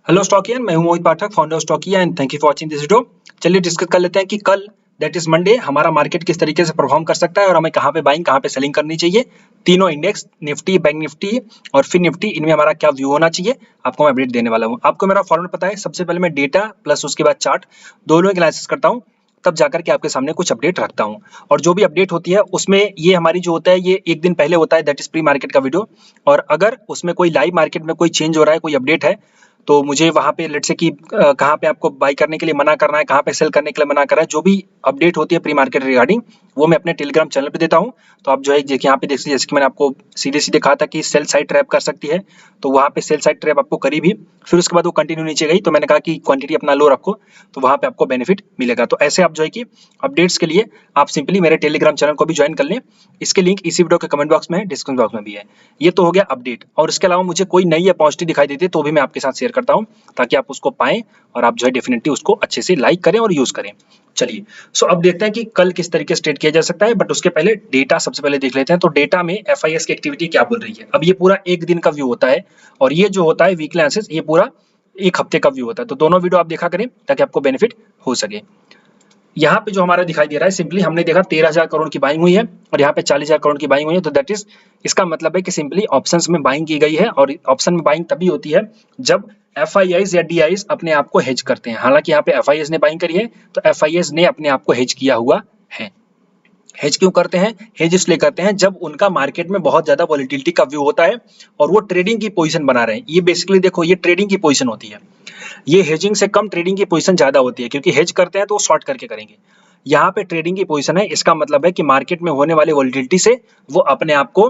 Hello Stockian, मैं हूं Mohit Pathak, founder of Stockia and thank you for watching this video. चलिए discuss कर लेते हैं कि कल दैट इज मंडे हमारा मार्केट किस तरीके से परफॉर्म कर सकता है और हमें कहां पे बाइंग कहां पे सेलिंग करनी चाहिए। तीनों इंडेक्स निफ्टी, बैंक निफ्टी और फिन निफ्टी, इनमें हमारा क्या व्यू होना चाहिए आपको मैं अपडेट देने वाला हूं। आपको मेरा फॉर्मेट पता है, सबसे पहले मैं डेटा प्लस उसके बाद चार्ट दोनों की एनालिसिस करता हूं, तब जाकर के आपके सामने कुछ अपडेट रखता हूं। और जो भी अपडेट होती है उसमें ये हमारी जो होता है ये एक दिन पहले होता है, दैट इज प्री मार्केट का वीडियो। और अगर उसमें कोई लाइव मार्केट में कोई चेंज हो रहा है, कोई अपडेट है, तो मुझे वहाँ पे लेट्स से कि कहाँ पे आपको बाई करने के लिए मना करना है, कहाँ पे सेल करने के लिए मना कर रहा है, जो भी अपडेट होती है प्री मार्केट रिगार्डिंग, वो मैं अपने टेलीग्राम चैनल पे देता हूँ। तो आप जो है देखिए यहाँ पे देख लीजिए, जैसे कि मैंने आपको सीधे सीधे कहा था कि सेल साइड ट्रैप कर सकती है, तो वहाँ पे सेल साइड ट्रैप आपको करी भी, फिर उसके बाद वो कंटिन्यू नीचे गई, तो मैंने कहा कि क्वांटिटी अपना लो रखो, तो वहाँ पे आपको बेनिफिट मिलेगा। तो ऐसे आप जो है कि अपडेट्स के लिए आप सिंपली मेरे टेलीग्राम चैनल को भी ज्वाइन कर लें। इसके लिंक इसी वीडियो के कमेंट बॉक्स में है, डिस्क्रिप्शन बॉक्स में भी है। ये तो हो गया अपडेट, और इसके अलावा मुझे कोई नई या पॉजिटिव दिखाई देती है तो भी मैं आपके साथ शेयर करता हूँ, ताकि आप उसको पाएं और आप जो है डेफिनेटली उसको अच्छे से लाइक करें और यूज करें। चलिए अब देखते हैं कि कल किस तरीके से ट्रेड किया जा सकता है, बट उसके पहले डेटा सबसे पहले देख लेते हैं। तो डेटा में एफआईएस की एक्टिविटी क्या बोल रही है। अब ये पूरा एक दिन का व्यू होता है, और ये जो होता है वीकली एनालिसिस, ये पूरा एक हफ्ते का व्यू होता है। तो दोनों वीडियो आप देखा करें ताकि आपको बेनिफिट हो सके। यहाँ पे जो हमारा दिखाई दे रहा है, सिंपली हमने देखा 13,000 करोड़ की बाइंग हुई है और यहाँ पे 40,000 करोड़ की बाइंग हुई है। तो दैट इज, इसका मतलब है कि सिंपली ऑप्शंस में बाइंग की गई है, और ऑप्शन में बाइंग तभी होती है जब एफआईआईज या डीआईज अपने आप को हेज करते हैं। हालांकि यहाँ पे एफआईएस ने बाइंग करी है, तो एफआईएस ने अपने आप को हेज किया हुआ है। हेज क्यों करते हैं? हेज इसलिए करते हैं जब उनका मार्केट में बहुत ज्यादा वॉलिटिलिटी का व्यू होता है और वो ट्रेडिंग की पोजीशन बना रहे हैं। ये बेसिकली देखो, ये ट्रेडिंग की पोजीशन होती है, ये हेजिंग से कम ट्रेडिंग की पोजीशन ज्यादा होती है, क्योंकि हेज करते हैं तो वो शॉर्ट करके करेंगे। यहाँ पे ट्रेडिंग की पोजीशन है, इसका मतलब है कि मार्केट में होने वाली वॉलिटिलिटी से वो अपने आप को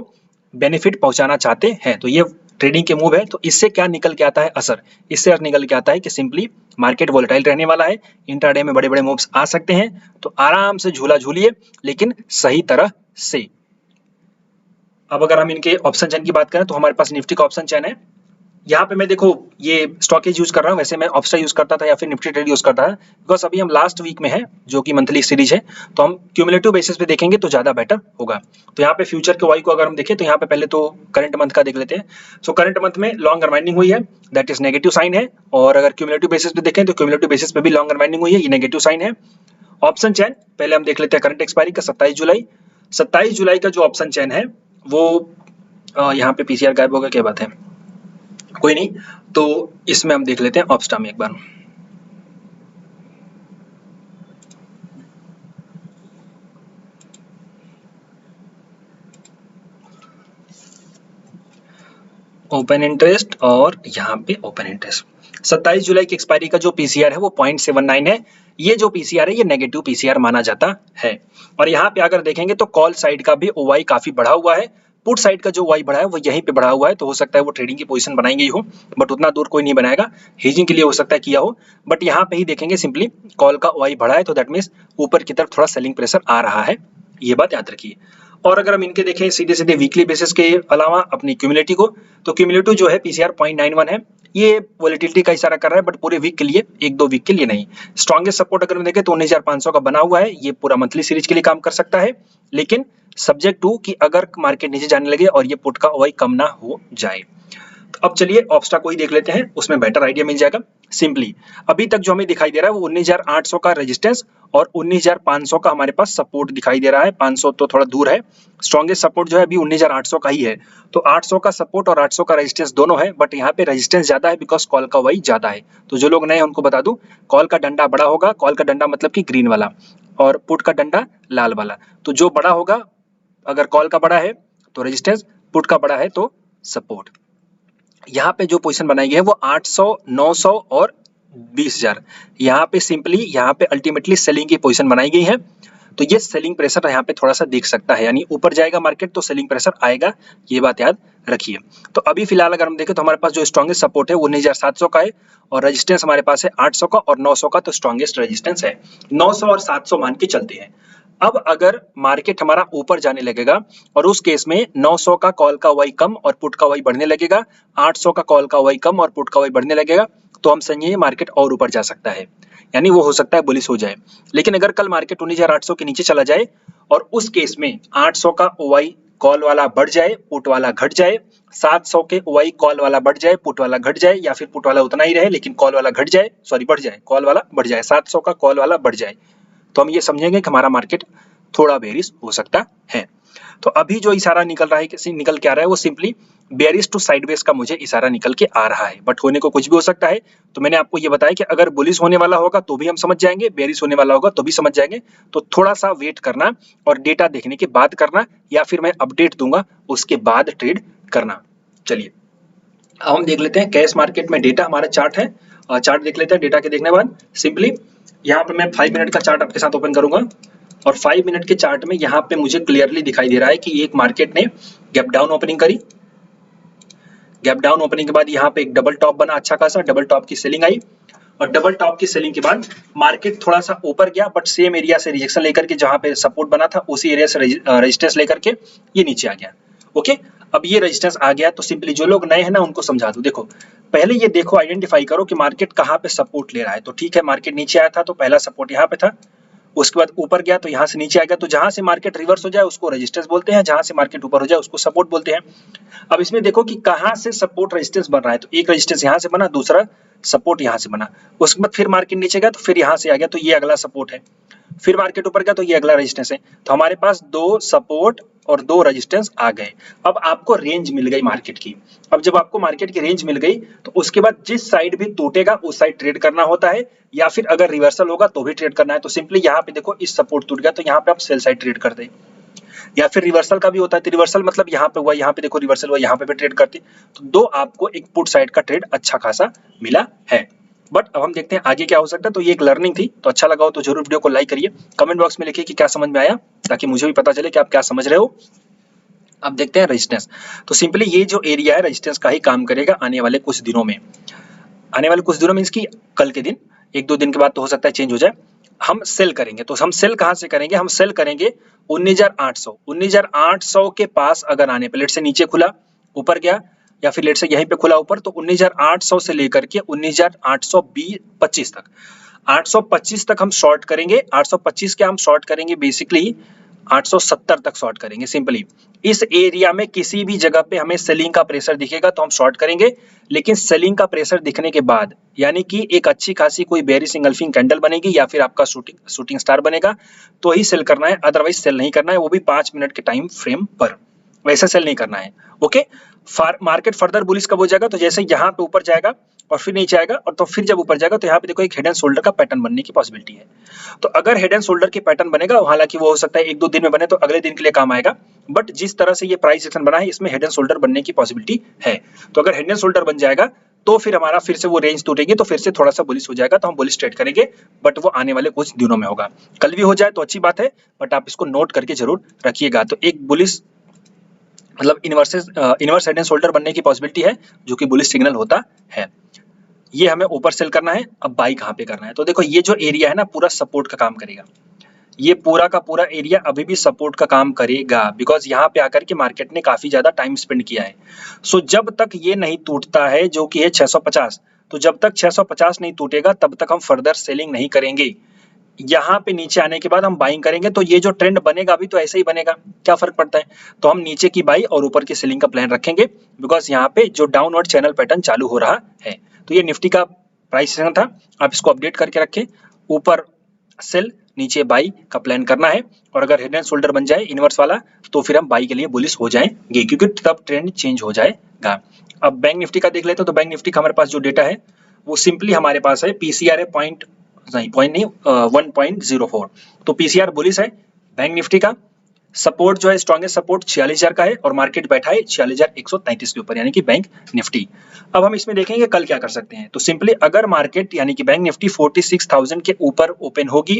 बेनिफिट पहुंचाना चाहते हैं। तो ये ट्रेडिंग के मूव है। तो इससे क्या निकल के आता है असर? इससे निकल के आता है कि सिंपली मार्केट वोलेटाइल रहने वाला है, इंट्राडे में बड़े बड़े मूव्स आ सकते हैं, तो आराम से झूला झूलिए, लेकिन सही तरह से। अब अगर हम इनके ऑप्शन चेन की बात करें, तो हमारे पास निफ्टी का ऑप्शन चेन है। यहाँ पे मैं देखो ये स्टॉकेज यूज कर रहा हूँ, वैसे मैं ऑप्शा यूज करता था या फिर निफ्टी ट्रेड यूज करता था, बिकॉज अभी हम लास्ट वीक में है जो कि मंथली सीरीज है, तो हम क्यूमुलेटिव बेसिस पे देखेंगे तो ज्यादा बेटर होगा। तो यहाँ पे फ्यूचर के वाई को अगर हम देखें, तो यहाँ पे पहले तो करंट मंथ का देख लेते हैं। सो करंट मंथ में लॉन्ग अनवाइंडिंग हुई है, दैट इज नेगेटिव साइन है। और अगर क्यूमुलेटिव बेसिस पे देखें, तो क्यूमुलेटिव बेसिस पे भी लॉन्ग अनवाइंडिंग हुई है, ये नेगेटिव साइन है। ऑप्शन चैन पहले हम देख लेते हैं करंट एक्सपायरी का 27 जुलाई। 27 जुलाई का जो ऑप्शन चैन है वो यहाँ पे पीसीआर गायब होगा, क्या बात है, कोई नहीं। तो इसमें हम देख लेते हैं ऑप्स्टा में एक बार। ओपन इंटरेस्ट और यहाँ पे ओपन इंटरेस्ट 27 जुलाई की एक्सपायरी का जो पीसीआर है वो 0.79 है। ये जो पीसीआर है ये नेगेटिव पीसीआर माना जाता है। और यहाँ पे अगर देखेंगे तो कॉल साइड का भी ओवाई काफी बढ़ा हुआ है, पुट साइड का जो वाई बढ़ा है वो यहीं पे बढ़ा हुआ है। तो हो सकता है वो ट्रेडिंग की पोजीशन बनाई गई हो, बट उतना दूर कोई नहीं बनाएगा, हेजिंग के लिए हो सकता है किया हो। बट यहाँ पे ही देखेंगे सिंपली कॉल का वाई बढ़ा है, तो दैट मीन्स ऊपर की तरफ थोड़ा सेलिंग प्रेशर आ रहा है, ये बात याद रखिए। और अगर हम इनके देखें सीधे सीधे वीकली बेसिस के अलावा अपनी क्यूमुलेटिव को, तो क्यूमुलेटिव जो है पीसीआर 0.91 है, ये वॉलिटिलिटी का इशारा कर रहा है, बट पूरे वीक के लिए, एक दो वीक के लिए नहीं। स्ट्रॉन्गेस्ट सपोर्ट अगर हम देखें तो 19,500 का बना हुआ है, ये पूरा मंथली सीरीज के लिए काम कर सकता है, लेकिन सब्जेक्ट टू कि अगर मार्केट नीचे जाने लगे और ये पुट का ओवाई कम ना हो जाए। अब चलिए ऑप्स्टा को ही देख लेते हैं, उसमें बेटर आइडिया मिल जाएगा। सिंपली अभी तक जो हमें दिखाई दे रहा है वो 19,800 का रेजिस्टेंस और 19,500 का हमारे पास सपोर्ट दिखाई दे रहा है। 500 तो थोड़ा दूर है, स्ट्रॉन्गेस्ट सपोर्ट जो है अभी 19,800 का ही है। तो 800 का सपोर्ट और 800 का रेजिस्टेंस दोनों है, बट यहाँ पे रेजिस्टेंस ज्यादा है बिकॉज कॉल का वही ज्यादा है। तो जो लोग नए हैं उनको बता दूं, कॉल का डंडा बड़ा होगा, कॉल का डंडा मतलब कि ग्रीन वाला, और पुट का डंडा लाल वाला। तो जो बड़ा होगा, अगर कॉल का बड़ा है तो रेजिस्टेंस, पुट का बड़ा है तो सपोर्ट। यहाँ पे जो पोजीशन बनाई गई है वो 800, 900 और 20,000, यहाँ पे सिंपली यहाँ पे अल्टीमेटली सेलिंग की पोजीशन बनाई गई है। तो ये सेलिंग प्रेशर यहाँ पे थोड़ा सा देख सकता है, यानी ऊपर जाएगा मार्केट तो सेलिंग प्रेशर आएगा, ये बात याद रखिए। तो अभी फिलहाल अगर हम देखें तो हमारे पास जो स्ट्रॉन्गेस्ट सपोर्ट है वो 19,700 का है, और रेजिस्टेंस हमारे पास है 800 का और 900 का, तो स्ट्रॉन्गेस्ट रेजिस्टेंस है 900 और 700 मान के चलते हैं। अब अगर मार्केट हमारा ऊपर जाने लगेगा और उस केस में 900 का कॉल का वाई कम और पुट का वाई बढ़ने लगेगा, 800 का कॉल का वाई कम और पुट का वाई बढ़ने लगेगा, तो हम समझिए मार्केट और ऊपर जा सकता है, यानी वो हो सकता है बुलिश हो जाए। लेकिन अगर कल मार्केट 19,800 के नीचे चला जाए और उस केस में 800 का ओवाई कॉल वाला बढ़ जाए, पुट वाला घट जाए, 700 के ओआई कॉल वाला बढ़ जाए, पुट वाला घट जाए, या फिर पुट वाला उतना ही रहे लेकिन कॉल वाला घट जाए, सॉरी बढ़ जाए, कॉल वाला बढ़ जाए, 700 का कॉल वाला बढ़ जाए, तो हम ये समझेंगे कि हमारा मार्केट थोड़ा बेरिश हो सकता है। तो अभी जो इशारा निकल रहा है, निकल के आ रहा है, वो सिंपली बेरिश टू साइडवेज का मुझे इशारा निकल के आ रहा है, बट होने को कुछ भी हो सकता है। तो मैंने आपको ये बताया कि अगर बुलिश होने वाला होगा तो भी हम समझ जाएंगे, बेरिश होने वाला होगा तो भी समझ जाएंगे। तो थोड़ा सा वेट करना और डेटा देखने के बाद करना, या फिर मैं अपडेट दूंगा उसके बाद ट्रेड करना। चलिए अब हम देख लेते हैं कैश मार्केट में डेटा, हमारा चार्ट है, चार्ट देख लेते हैं। डेटा के देखने बाद सिंपली यहाँ पे मैं 5 मिनट का चार्ट आपके साथ ओपन करूंगा, और 5 मिनट के चार्ट में यहाँ पे मुझे क्लियरली दिखाई दे रहा है कि एक मार्केट ने गैप डाउन ओपनिंग करी। गैप डाउन ओपनिंग के बाद यहाँ पे एक डबल टॉप बना अच्छा खासा, डबल टॉप की सेलिंग आई, और डबल टॉप की सेलिंग के बाद मार्केट थोड़ा सा ऊपर गया, बट सेम एरिया से रिजेक्शन लेकर के जहां पे सपोर्ट बना था उसी एरिया से रेजिस्टेंस लेकर के ये नीचे आ गया। ओके, अब ये रेजिस्टेंस आ गया तो सिंपली जो लोग नए हैं ना उनको समझा दूं। देखो पहले ये देखो, आइडेंटिफाई करो कि मार्केट कहाँ पे सपोर्ट ले रहा है। तो ठीक है, मार्केट नीचे आया था तो पहला सपोर्ट यहाँ पे था, उसके बाद ऊपर गया तो यहाँ से नीचे आ गया। तो जहां से मार्केट रिवर्स हो जाए उसको रेजिस्टेंस बोलते हैं, जहां से मार्केट ऊपर हो जाए उसको सपोर्ट बोलते हैं। अब इसमें देखो कि कहां से सपोर्ट रेजिस्टेंस बन रहा है, तो एक रेजिस्टेंस यहां से बना, दूसरा सपोर्ट यहां से बना, उसके बाद फिर मार्केट नीचे गया तो फिर यहां से आ गया, तो ये अगला सपोर्ट है, फिर मार्केट ऊपर गया तो ये अगला रेजिस्टेंस है। तो हमारे पास 2 सपोर्ट और 2 रेजिस्टेंस आ गए। अब आपको रेंज मिल गई मार्केट की। अब जब आपको मार्केट की रेंज मिल गई तो उसके बाद जिस साइड भी टूटेगा उस साइड ट्रेड करना होता है, या फिर अगर रिवर्सल होगा तो भी ट्रेड करना है। तो सिंपली यहाँ पे देखो इस सपोर्ट टूट गया तो यहाँ पे आप सेल साइड ट्रेड कर दे, या फिर रिवर्सल का भी होता है। तो रिवर्सल मतलब यहाँ पे हुआ, यहाँ पे देखो रिवर्सल हुआ, यहाँ पे भी ट्रेड करते। तो 2 आपको एक पुट साइड का ट्रेड अच्छा खासा मिला है। बट अब हम देखते हैं आगे क्या हो सकता है। तो ये एक लर्निंग थी, तो अच्छा लगा हो तो जरूर वीडियो को लाइक करिए, कमेंट बॉक्स में लिखिए कि क्या समझ में आया, ताकि मुझे भी पता चले कि आप क्या समझ रहे हो। अब देखते हैं रेजिस्टेंस। तो सिंपली ये जो एरिया है रेजिस्टेंस का ही काम करेगा आने वाले कुछ दिनों में। आने वाले कुछ दिनों में इसकी कल के दिन, 1-2 दिन के बाद तो हो सकता है चेंज हो जाए। हम सेल करेंगे, तो हम सेल कहां से करेंगे, हम सेल करेंगे 19,800 के पास अगर आने पे, लेट से नीचे खुला ऊपर गया, या फिर लेट से यहीं पे खुला ऊपर, तो 19,800 से लेकर के 19,825 तक, 825 तक हम शॉर्ट करेंगे। 825 के हम शॉर्ट करेंगे बेसिकली 870 तक शॉर्ट करेंगे। सिंपली इस एरिया में किसी भी जगह पे हमें सेलिंग का प्रेशर दिखेगा तो हम शॉर्ट करेंगे, लेकिन सेलिंग का प्रेशर दिखने के बाद, यानी कि एक अच्छी खासी कोई बेरिश इंगल्फिंग कैंडल बनेगी या फिर आपका शूटिंग स्टार बनेगा तो ही सेल करना है, अदरवाइज सेल नहीं करना है, वो भी 5 मिनट के टाइम फ्रेम पर, वैसा सेल नहीं करना है। ओके, मार्केट फर्दर बुलिश कब हो जाएगा, तो जैसे यहाँ पे ऊपर जाएगा और फिर नीचे आएगा, और तो फिर जब ऊपर जाएगा तो यहाँ पे देखो एक हेड एंड शोल्डर का पैटर्न बनने की पॉसिबिलिटी है। तो अगर हेड एंड शोल्डर के पैटर्न बनेगा, हालांकि वो हो सकता है 1-2 दिन में बने तो अगले दिन के लिए काम आएगा, बट जिस तरह से ये प्राइस एक्शन बना है इसमें हेड एंड शोल्डर बनने की पॉसिबिलिटी है। तो अगर हेड एंड शोल्डर बन जाएगा तो फिर हमारा फिर से वो रेंज टूटेगी, तो फिर से थोड़ा सा बुलिश हो जाएगा, तो हम बुलिश ट्रेड करेंगे, बट वो आने वाले कुछ दिनों में होगा। कल भी हो जाए तो अच्छी बात है, बट आप इसको नोट करके जरूर रखिएगा। तो एक बुलिश मतलब इनवर्स हेड एंड शोल्डर बनने की पॉसिबिलिटी है, जो कि बुलिश सिग्नल होता है। ये हमें ऊपर सेल करना है। अब बाई कहाँ पे करना है, तो देखो ये जो एरिया है ना पूरा सपोर्ट का काम करेगा, ये पूरा का पूरा एरिया अभी भी सपोर्ट का काम करेगा, बिकॉज यहाँ पे आकर के मार्केट ने काफी ज्यादा टाइम स्पेंड किया है। सो जब तक ये नहीं टूटता है, जो कि है 650, तो जब तक 650 नहीं टूटेगा तब तक हम फर्दर सेलिंग नहीं करेंगे। यहाँ पे नीचे आने के बाद हम बाइंग करेंगे, तो ये जो ट्रेंड बनेगा अभी तो ऐसे ही बनेगा, क्या फर्क पड़ता है। तो हम नीचे की बाई और ऊपर की सेलिंग का प्लान रखेंगे, बिकॉज यहाँ पे जो डाउनवर्ड चैनल पैटर्न चालू हो रहा है। तो ये निफ्टी का प्राइस सेशन था, आप इसको अपडेट करके रखें, ऊपर सेल नीचे बाई का प्लान करना है, और अगर हेड एंड शोल्डर बन जाए इनवर्स वाला तो फिर हम बाई के लिए बुलिश हो जाएंगे, क्योंकि तब ट्रेंड चेंज हो जाएगा। अब बैंक निफ्टी का देख लेते हैं। तो बैंक निफ्टी का हमारे पास जो डेटा है वो सिंपली हमारे पास है पीसीआर है 1.04, तो पीसीआर बुलिश है बैंक निफ्टी का। सपोर्ट जो है स्ट्रॉन्गेस्ट सपोर्ट 46,000 का है, और मार्केट बैठा है 46,133 के ऊपर, यानी कि बैंक निफ्टी। अब हम इसमें देखेंगे कल क्या कर सकते हैं। तो सिंपली अगर मार्केट यानी कि बैंक निफ्टी 46,000 के ऊपर ओपन होगी,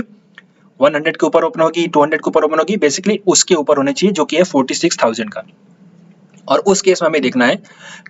100 के ऊपर ओपन होगी, 200 के ऊपर ओपन होगी, बेसिकली उसके ऊपर होने चाहिए, जो कि है 46,000 का। और उस केस में हमें देखना है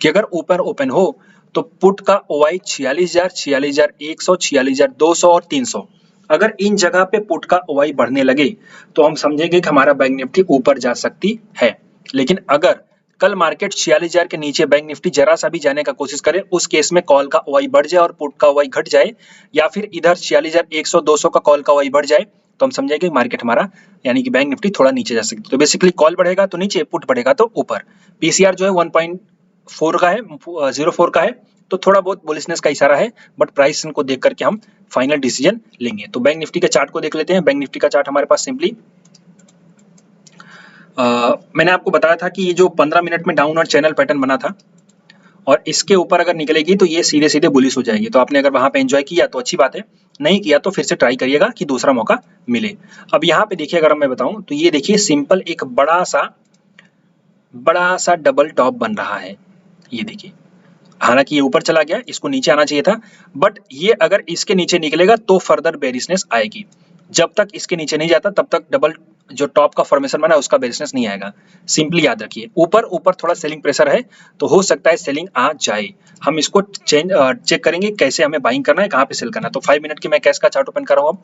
कि अगर ऊपर ओपन हो तो पुट का ओआई 46,000, 46,100, 46,200 और 300, अगर इन जगह पे पुट का ओआई बढ़ने लगे तो हम समझेंगे कि हमारा बैंक निफ्टी ऊपर जा सकती है। लेकिन अगर कल मार्केट 46,000 के नीचे बैंक निफ्टी जरा सा भी जाने का कोशिश करे, उस केस में कॉल का ओआई बढ़ जाए और पुट का ओआई घट जाए, या फिर इधर 46,100, 200 का कॉल का ओआई बढ़ जाए, तो हम समझेंगे मार्केट हमारा यानी कि बैंक निफ्टी थोड़ा नीचे जा सकती है। तो बेसिकली कॉल बढ़ेगा तो नीचे, पुट बढ़ेगा तो ऊपर। पीसीआर जो है 1.4 का है, 04 का है, तो थोड़ा बहुत बुलिशनेस का इशारा है, बट प्राइस को देख करके हम फाइनल डिसीजन लेंगे। तो बैंक निफ्टी के चार्ट को देख लेते हैं। बैंक निफ्टी का चार्ट हमारे पास सिंपली मैंने आपको बताया था कि ये जो 15 मिनट में डाउनवर्ड चैनल पैटर्न बना था और इसके ऊपर अगर निकलेगी तो ये सीधे सीधे बुलिश हो जाएगी। तो आपने अगर वहां पे एंजॉय किया तो अच्छी बात है, नहीं किया तो फिर से ट्राई करिएगा कि दूसरा मौका मिले। अब यहाँ पे देखिए, अगर मैं बताऊं तो ये देखिए सिंपल एक बड़ा सा डबल टॉप बन रहा है। ये देखिए, हालांकि ये ऊपर चला गया, इसको नीचे आना चाहिए था, बट ये अगर इसके नीचे निकलेगा तो फर्दर बेरिशनेस आएगी। जब तक इसके नीचे नहीं जाता तब तक डबल जो टॉप का फॉर्मेशन बना उसका बेरिशनेस नहीं आएगा। सिंपली याद रखिए, ऊपर ऊपर थोड़ा सेलिंग प्रेशर है तो हो सकता है सेलिंग आ जाए। हम इसको चेक करेंगे कैसे हमें बाइंग करना है, कहाँ पे सेल करना है। तो 5 मिनट की मैं कैश का चार्ट ओपन कर रहा हूँ। अब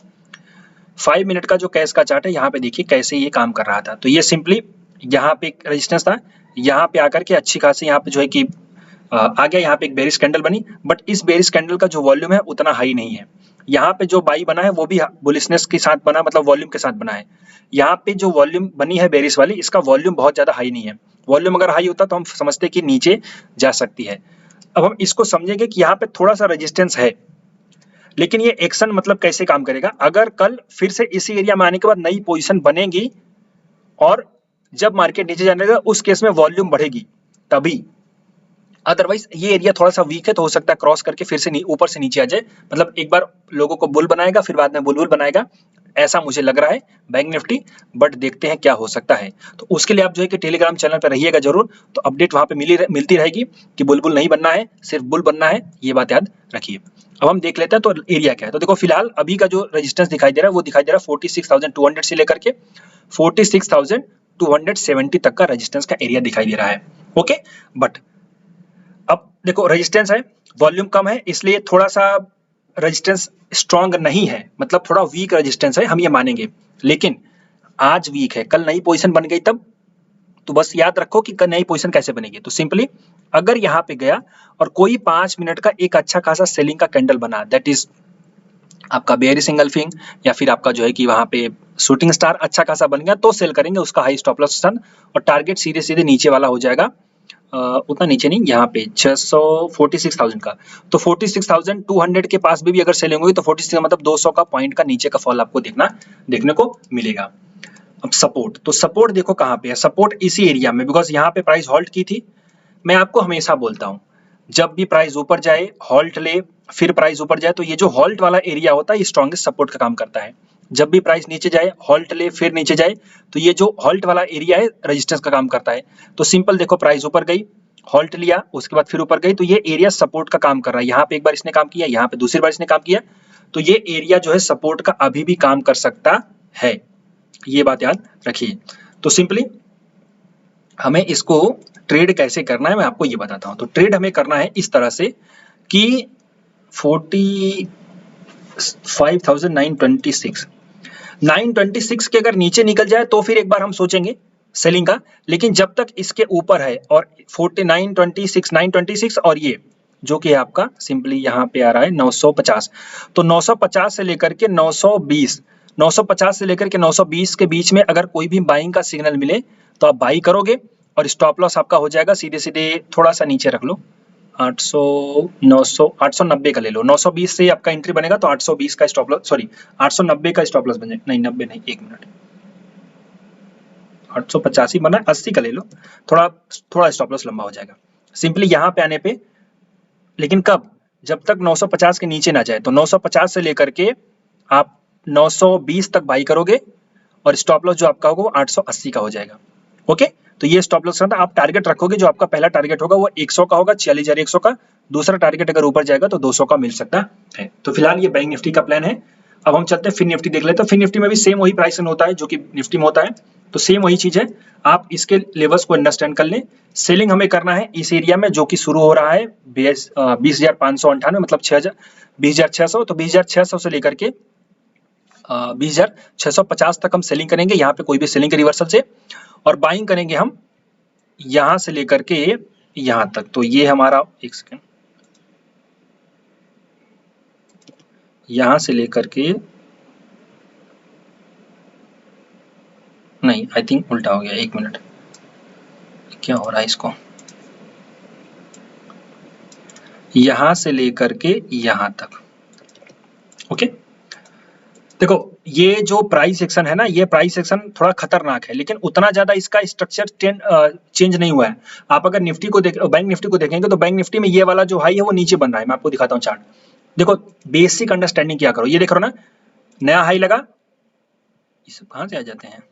5 मिनट का जो कैश का चार्ट है, यहाँ पे देखिए कैसे ये काम कर रहा था। तो ये सिंपली यहाँ पे एक रेजिस्टेंस था, यहाँ पे आकर के अच्छी खासी यहाँ पे जो है कि आ गया, यहाँ पे एक बेरिश कैंडल बनी, बट इस बेरिश कैंडल का जो वॉल्यूम है उतना हाई नहीं है। यहाँ पे जो बाई बना है वो भी बुलिशनेस के साथ बना, मतलब वॉल्यूम के साथ बना है। यहाँ पे जो वॉल्यूम बनी है बेरिश वाली, इसका वॉल्यूम बहुत ज्यादा हाई नहीं है। वॉल्यूम अगर हाई होता तो हम समझते कि नीचे जा सकती है। अब हम इसको समझेंगे कि यहाँ पे थोड़ा सा रेजिस्टेंस है, लेकिन ये एक्शन मतलब कैसे काम करेगा। अगर कल फिर से इसी एरिया में आने के बाद नई पोजीशन बनेगी और जब मार्केट नीचे जाने लगा उस केस में वॉल्यूम बढ़ेगी तभी, अदरवाइज ये एरिया थोड़ा सा वीक है तो हो सकता है क्रॉस करके फिर से ऊपर से नीचे आ जाए। मतलब एक बार लोगों को बुल बनाएगा फिर बाद में बुलबुल बनाएगा, ऐसा मुझे लग रहा है बैंक निफ्टी, बट देखते हैं क्या हो सकता है। तो उसके लिए आप जो है कि टेलीग्राम चैनल पर रहिएगा जरूर, तो अपडेट वहां पे मिलती रहेगी कि बुलबुल नहीं बनना है, सिर्फ बुल बनना है, ये बात याद रखिए। अब हम देख लेते हैं तो एरिया क्या है। तो देखो फिलहाल अभी का जो रेजिस्टेंस दिखाई दे रहा है वो दिखाई दे रहा है 46,200 से लेकर के 46,270 तक का रेजिस्टेंस का एरिया दिखाई दे रहा है। ओके, बट अब देखो रेजिस्टेंस है, वॉल्यूम कम है, इसलिए थोड़ा सा रेजिस्टेंस स्ट्रांग नहीं है, मतलब थोड़ा वीक रेजिस्टेंस है, हम ये मानेंगे। लेकिन आज वीक है, कल नई पोजीशन बन गई तब, तो बस याद रखो कि कल नई पोजीशन कैसे बनेगी। तो सिंपली अगर यहाँ पे गया और कोई 5 मिनट का एक अच्छा खासा सेलिंग का कैंडल बना, दैट इज आपका बेयरिश इंगल्फिंग या फिर आपका जो है कि वहां पे शूटिंग स्टार अच्छा खासा बन गया तो सेल करेंगे, उसका हाई स्टॉप लॉस और टारगेट सीधे सीधे नीचे वाला हो जाएगा। उतना नीचे नहीं, यहाँ पे 46,000 का, तो 46,200 के पास भी अगर सेलिंग हुई तो 46 मतलब 200 का पॉइंट का नीचे का फॉल आपको देखने को मिलेगा। अब सपोर्ट, तो सपोर्ट देखो कहाँ पे है, सपोर्ट इसी एरिया में, बिकॉज यहाँ पे प्राइस हॉल्ट की थी। मैं आपको हमेशा बोलता हूँ जब भी प्राइस ऊपर जाए हॉल्ट ले, फिर प्राइस ऊपर जाए, तो ये जो हॉल्ट वाला एरिया होता है ये स्ट्रॉन्गेस्ट सपोर्ट का काम करता है। जब भी प्राइस नीचे जाए हॉल्ट ले फिर नीचे जाए, तो ये जो हॉल्ट वाला एरिया है रेजिस्टेंस का काम करता है। तो सिंपल देखो, प्राइस ऊपर गई, हॉल्ट लिया, उसके बाद फिर ऊपर गई, तो ये एरिया सपोर्ट का काम कर रहा है। यहाँ पे एक बार इसने काम किया, यहाँ पे दूसरी बार इसने काम किया, तो ये एरिया जो है सपोर्ट का अभी भी काम कर सकता है, ये बात याद रखिए। तो सिंपली हमें इसको ट्रेड कैसे करना है मैं आपको ये बताता हूं। तो ट्रेड हमें करना है इस तरह से कि 45,926 के अगर नीचे निकल जाए तो फिर एक बार हम सोचेंगे सेलिंग का, लेकिन जब तक इसके ऊपर है और 926 और ये जो कि आपका सिंपली यहाँ पे आ रहा है 950, तो 950 से लेकर के 950 से लेकर के 920 के बीच में अगर कोई भी बाइंग का सिग्नल मिले तो आप बाई करोगे और स्टॉप लॉस आपका हो जाएगा सीधे सीधे, थोड़ा सा नीचे रख लो, 890 का ले लो। 920 से आपका एंट्री बनेगा तो 820 का स्टॉप लॉस, सॉरी 890 का स्टॉप लॉस बन जाए, नहीं 90 नहीं, एक मिनट, 885 बना, 80 का ले लो, थोड़ा स्टॉप लॉस लंबा हो जाएगा सिंपली यहाँ पे आने पे। लेकिन कब, जब तक 950 के नीचे ना जाए, तो 950 से लेकर के आप 920 तक बाई करोगे और स्टॉप लॉस जो आपका होगा वो 880 का हो जाएगा। ओके, तो ये स्टॉप लॉस था, आप टारगेट रखोगे, जो आपका पहला टारगेट होगा वो 100 का होगा, 46,100 का, दूसरा टारगेट अगर ऊपर जाएगा तो 200 का मिल सकता है। तो फिलहाल ये बैंक निफ्टी का प्लान है। अब हम चलते हैं फिर निफ्टी देख लेते हैं। फिर निफ्टी में भी सेम वही प्राइसिंग होता है जो कि निफ्टी में होता है, तो सेम वही चीज है, आप इसके लेवल्स को अंडरस्टैंड कर लें। सेलिंग हमें करना है इस एरिया में जो कि शुरू हो रहा है 20,598, मतलब 20,600, तो 20,600 से लेकर के 20,650 तक हम सेलिंग करेंगे, यहाँ पे कोई भी सेलिंग के रिवर्सल से, और बाइंग करेंगे हम यहां से लेकर के यहां तक। तो ये हमारा, एक सेकेंड, यहां से लेकर के नहीं, आई थिंक उल्टा हो गया, 1 मिनट, क्या हो रहा है इसको, यहां से लेकर के यहां तक। ओके, देखो ये जो प्राइस सेक्शन है ना, ये प्राइस सेक्शन थोड़ा खतरनाक है, लेकिन उतना ज्यादा इसका स्ट्रक्चर चेंज नहीं हुआ है। आप अगर निफ्टी को बैंक निफ्टी को देखेंगे तो बैंक निफ्टी में ये वाला जो हाई है वो नीचे बन रहा है। मैं आपको दिखाता हूँ चार्ट, देखो बेसिक अंडरस्टैंडिंग क्या करो, ये देख रहे हो ना, नया हाई लगा, ये सब कहां से आ जाते हैं,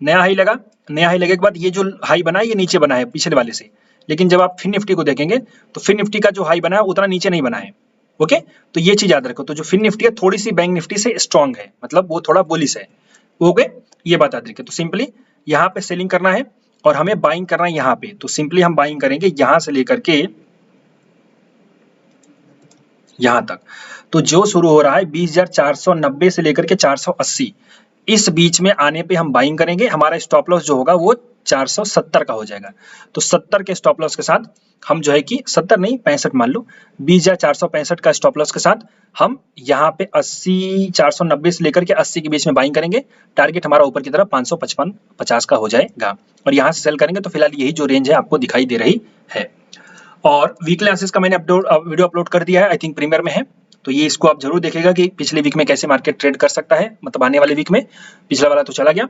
नया हाई लगा, नया हाई लगने के बाद ये जो हाई बना है ये नीचे बना है पिछले वाले से, लेकिन जब आप फिन निफ्टी को देखेंगे तो फिन निफ्टी का जो हाई बना है उतना नीचे नहीं बना है। ओके, तो ये चीज याद रखो, तो जो फिन निफ्टी है थोड़ी सी बैंक निफ्टी से स्ट्रांग है, मतलब वो थोड़ा बुलिश है। ओके, ये बात याद रखिए। तो सिंपली यहाँ पे सेलिंग करना है और हमें बाइंग करना है यहाँ पे, तो सिंपली हम बाइंग करेंगे यहाँ से लेकर के यहाँ तक। तो जो शुरू हो रहा है 20,490 से लेकर के 480, इस बीच में आने पे हम बाइंग करेंगे। हमारा स्टॉप लॉस जो होगा वो 470 का हो जाएगा। तो 70 के स्टॉप लॉस के साथ हम जो है कि 70 नहीं 65 मान लो, 20,465 का स्टॉप लॉस के साथ हम यहाँ पे 80 490 से लेकर के 80 के बीच में बाइंग करेंगे। टारगेट हमारा ऊपर की तरफ 555 50 का हो जाएगा और यहाँ से सेल करेंगे। तो फिलहाल यही जो रेंज है आपको दिखाई दे रही है। और वीकली एनालिसिस का मैंने वीडियो अपलोड कर दिया है, आई थिंक प्रीमियर में है, तो ये इसको आप जरूर देखिएगा कि पिछले वीक में कैसे मार्केट ट्रेड कर सकता है, मतलब आने वाले वीक में, पिछला वाला तो चला गया।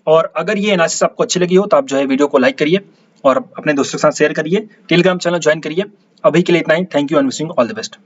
और अगर ये एनालिसिस आपको अच्छी लगी हो तो आप जो है वीडियो को लाइक करिए और अपने दोस्तों के साथ शेयर करिए, टेलीग्राम चैनल ज्वाइन करिए। अभी के लिए इतना ही, thank you and wishing all the best.